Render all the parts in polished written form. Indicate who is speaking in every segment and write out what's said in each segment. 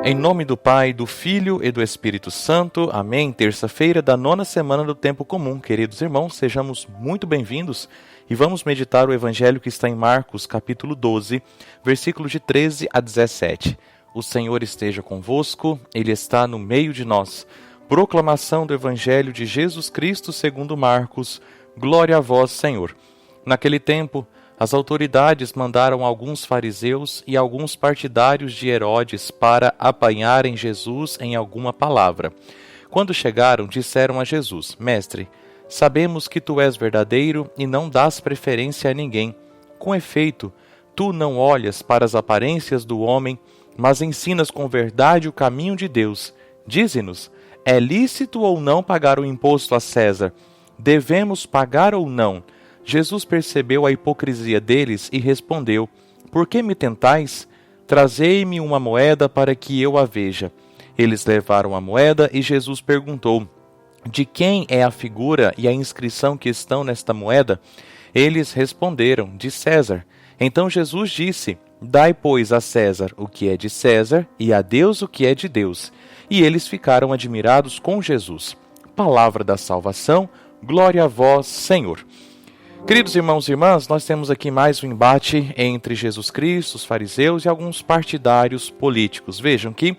Speaker 1: Em nome do Pai, do Filho e do Espírito Santo. Amém. Terça-feira da 9ª semana do Tempo Comum. Queridos irmãos, sejamos muito bem-vindos e vamos meditar o Evangelho que está em Marcos, capítulo 12, versículos de 13 a 17. O Senhor esteja convosco, Ele está no meio de nós. Proclamação do Evangelho de Jesus Cristo segundo Marcos. Glória a vós, Senhor. Naquele tempo, as autoridades mandaram alguns fariseus e alguns partidários de Herodes para apanharem Jesus em alguma palavra. Quando chegaram, disseram a Jesus: Mestre, sabemos que tu és verdadeiro e não dás preferência a ninguém. Com efeito, tu não olhas para as aparências do homem, mas ensinas com verdade o caminho de Deus. Dize-nos, é lícito ou não pagar o imposto a César? Devemos pagar ou não? Jesus percebeu a hipocrisia deles e respondeu: Por que me tentais? Trazei-me uma moeda para que eu a veja. Eles levaram a moeda e Jesus perguntou: De quem é a figura e a inscrição que estão nesta moeda? Eles responderam: De César. Então Jesus disse: Dai, pois, a César o que é de César e a Deus o que é de Deus. E eles ficaram admirados com Jesus. Palavra da salvação, glória a vós, Senhor. Queridos irmãos e irmãs, nós temos aqui mais um embate entre Jesus Cristo, os fariseus e alguns partidários políticos. Vejam que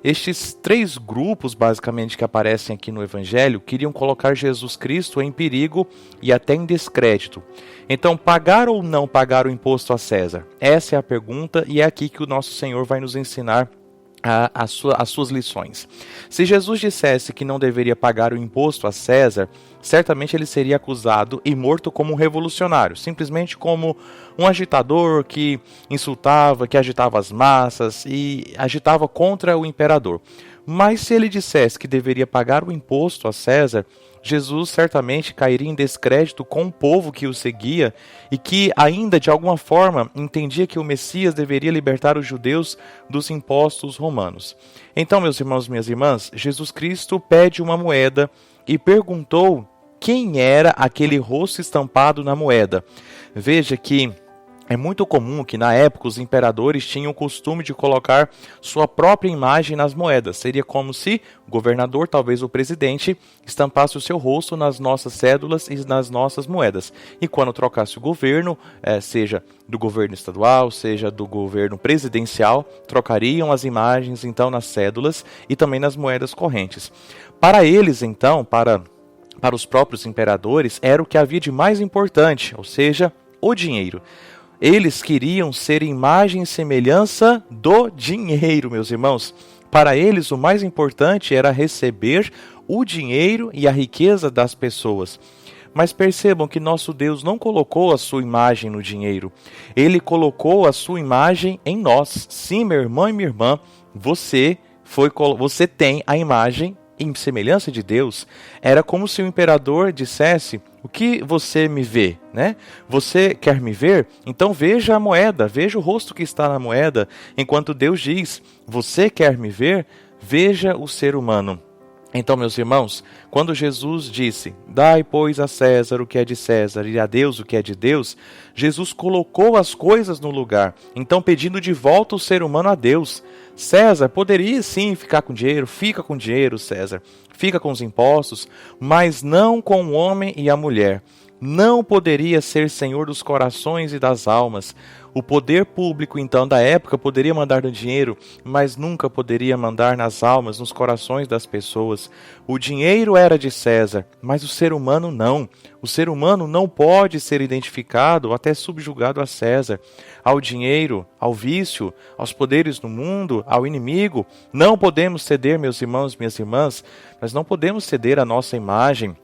Speaker 1: estes três grupos, basicamente, que aparecem aqui no Evangelho, queriam colocar Jesus Cristo em perigo e até em descrédito. Então, pagar ou não pagar o imposto a César? Essa é a pergunta e é aqui que o nosso Senhor vai nos ensinar as suas lições. Se Jesus dissesse que não deveria pagar o imposto a César, certamente ele seria acusado e morto como um revolucionário, simplesmente como um agitador que insultava, que agitava as massas e agitava contra o imperador. Mas se ele dissesse que deveria pagar o imposto a César, Jesus certamente cairia em descrédito com o povo que o seguia e que ainda de alguma forma entendia que o Messias deveria libertar os judeus dos impostos romanos. Então, meus irmãos e minhas irmãs, Jesus Cristo pede uma moeda e perguntou quem era aquele rosto estampado na moeda. Veja que é muito comum que na época os imperadores tinham o costume de colocar sua própria imagem nas moedas. Seria como se o governador, talvez o presidente, estampasse o seu rosto nas nossas cédulas e nas nossas moedas. E quando trocasse o governo, seja do governo estadual, seja do governo presidencial, trocariam as imagens então nas cédulas e também nas moedas correntes. Para eles então, para os próprios imperadores, era o que havia de mais importante, ou seja, o dinheiro. Eles queriam ser imagem e semelhança do dinheiro, meus irmãos. Para eles, o mais importante era receber o dinheiro e a riqueza das pessoas. Mas percebam que nosso Deus não colocou a sua imagem no dinheiro. Ele colocou a sua imagem em nós. Sim, meu irmão e minha irmã, você tem a imagem em semelhança de Deus. Era como se o imperador dissesse: o que você me vê, né? Você quer me ver? Então veja a moeda, veja o rosto que está na moeda. Enquanto Deus diz: você quer me ver? Veja o ser humano. Então, meus irmãos, quando Jesus disse: Dai, pois, a César o que é de César e a Deus o que é de Deus, Jesus colocou as coisas no lugar, então pedindo de volta o ser humano a Deus. César poderia sim ficar com dinheiro, fica com dinheiro, César, fica com os impostos, mas não com o homem e a mulher. Não poderia ser senhor dos corações e das almas. O poder público, então, da época poderia mandar no dinheiro, mas nunca poderia mandar nas almas, nos corações das pessoas. O dinheiro era de César, mas o ser humano não. O ser humano não pode ser identificado ou até subjugado a César, ao dinheiro, ao vício, aos poderes do mundo, ao inimigo. Não podemos ceder, meus irmãos, minhas irmãs, nós não podemos ceder a nossa imagem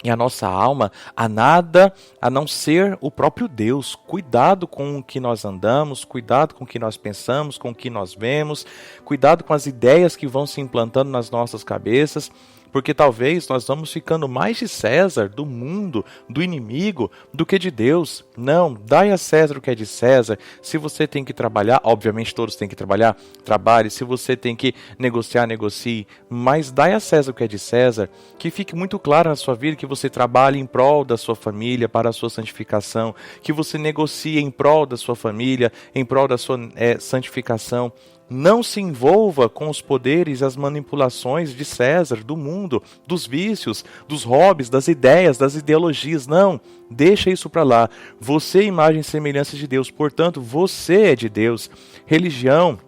Speaker 1: e a nossa alma a nada a não ser o próprio Deus. Cuidado com o que nós andamos, cuidado com o que nós pensamos, com o que nós vemos, cuidado com as ideias que vão se implantando nas nossas cabeças, porque talvez nós vamos ficando mais de César, do mundo, do inimigo, do que de Deus. Não, dai a César o que é de César. Se você tem que trabalhar, obviamente todos têm que trabalhar, trabalhe. Se você tem que negociar, negocie. Mas dai a César o que é de César. Que fique muito claro na sua vida que você trabalhe em prol da sua família, para a sua santificação. Que você negocie em prol da sua família, em prol da sua santificação. Não se envolva com os poderes e as manipulações de César, do mundo, dos vícios, dos hobbies, das ideias, das ideologias. Não, deixa isso para lá. Você é imagem e semelhança de Deus, portanto, você é de Deus. Religião,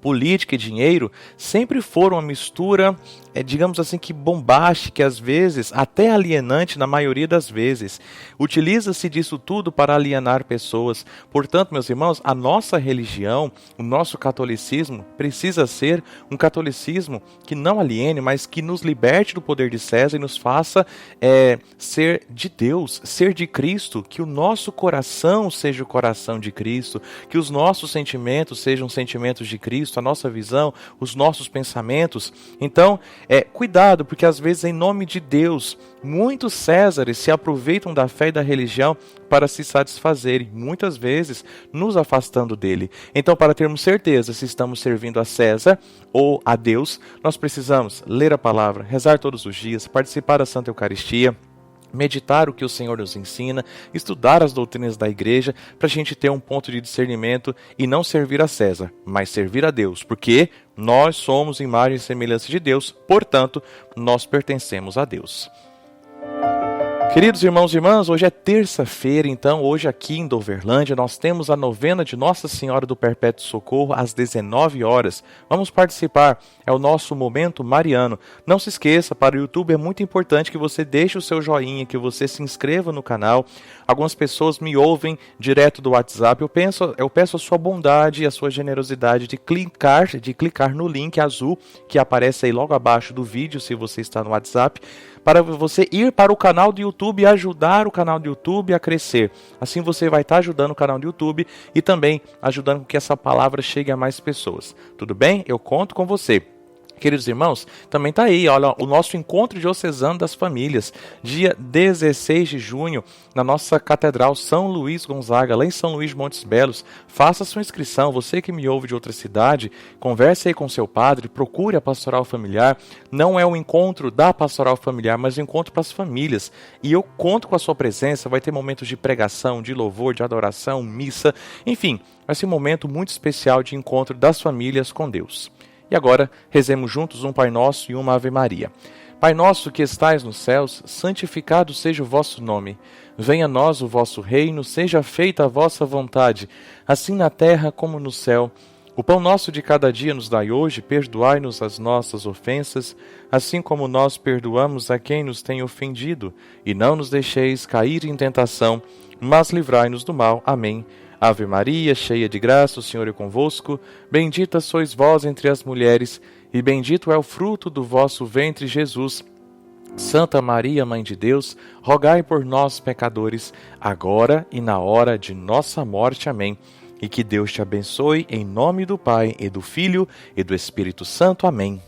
Speaker 1: política e dinheiro sempre foram uma mistura, digamos assim, que bombástica, às vezes até alienante na maioria das vezes. Utiliza-se disso tudo para alienar pessoas. Portanto, meus irmãos, a nossa religião, o nosso catolicismo, precisa ser um catolicismo que não aliene, mas que nos liberte do poder de César e nos faça ser de Deus, ser de Cristo, que o nosso coração seja o coração de Cristo, que os nossos sentimentos sejam sentimentos de Cristo, a nossa visão, os nossos pensamentos. Então, cuidado, porque às vezes, em nome de Deus, muitos Césares se aproveitam da fé e da religião para se satisfazerem, muitas vezes nos afastando dele. Então, para termos certeza se estamos servindo a César ou a Deus, nós precisamos ler a palavra, rezar todos os dias, participar da Santa Eucaristia, meditar o que o Senhor nos ensina, estudar as doutrinas da igreja, para a gente ter um ponto de discernimento e não servir a César, mas servir a Deus, porque nós somos imagem e semelhança de Deus, portanto, nós pertencemos a Deus. Queridos irmãos e irmãs, hoje é terça-feira, então hoje aqui em Doverlândia nós temos a novena de Nossa Senhora do Perpétuo Socorro às 19 horas. Vamos participar, é o nosso momento mariano. Não se esqueça, para o YouTube é muito importante que você deixe o seu joinha, que você se inscreva no canal. Algumas pessoas me ouvem direto do WhatsApp, eu peço a sua bondade e a sua generosidade de clicar no link azul que aparece aí logo abaixo do vídeo, se você está no WhatsApp, para você ir para o canal do YouTube e ajudar o canal do YouTube a crescer. Assim você vai estar ajudando o canal do YouTube e também ajudando com que essa palavra chegue a mais pessoas. Tudo bem? Eu conto com você. Queridos irmãos, também está aí, olha, o nosso encontro diocesano das famílias, dia 16 de junho, na nossa Catedral São Luís Gonzaga, lá em São Luís de Montes Belos. Faça sua inscrição, você que me ouve de outra cidade, converse aí com seu padre, procure a pastoral familiar. Não é um encontro da pastoral familiar, mas um encontro para as famílias. E eu conto com a sua presença, vai ter momentos de pregação, de louvor, de adoração, missa, enfim, vai ser um momento muito especial de encontro das famílias com Deus. E agora, rezemos juntos um Pai Nosso e uma Ave Maria. Pai nosso que estais nos céus, santificado seja o vosso nome. Venha a nós o vosso reino, seja feita a vossa vontade, assim na terra como no céu. O pão nosso de cada dia nos dai hoje, perdoai-nos as nossas ofensas, assim como nós perdoamos a quem nos tem ofendido. E não nos deixeis cair em tentação, mas livrai-nos do mal. Amém. Ave Maria, cheia de graça, o Senhor é convosco. Bendita sois vós entre as mulheres, e bendito é o fruto do vosso ventre, Jesus. Santa Maria, Mãe de Deus, rogai por nós, pecadores, agora e na hora de nossa morte. Amém. E que Deus te abençoe, em nome do Pai, e do Filho, e do Espírito Santo. Amém.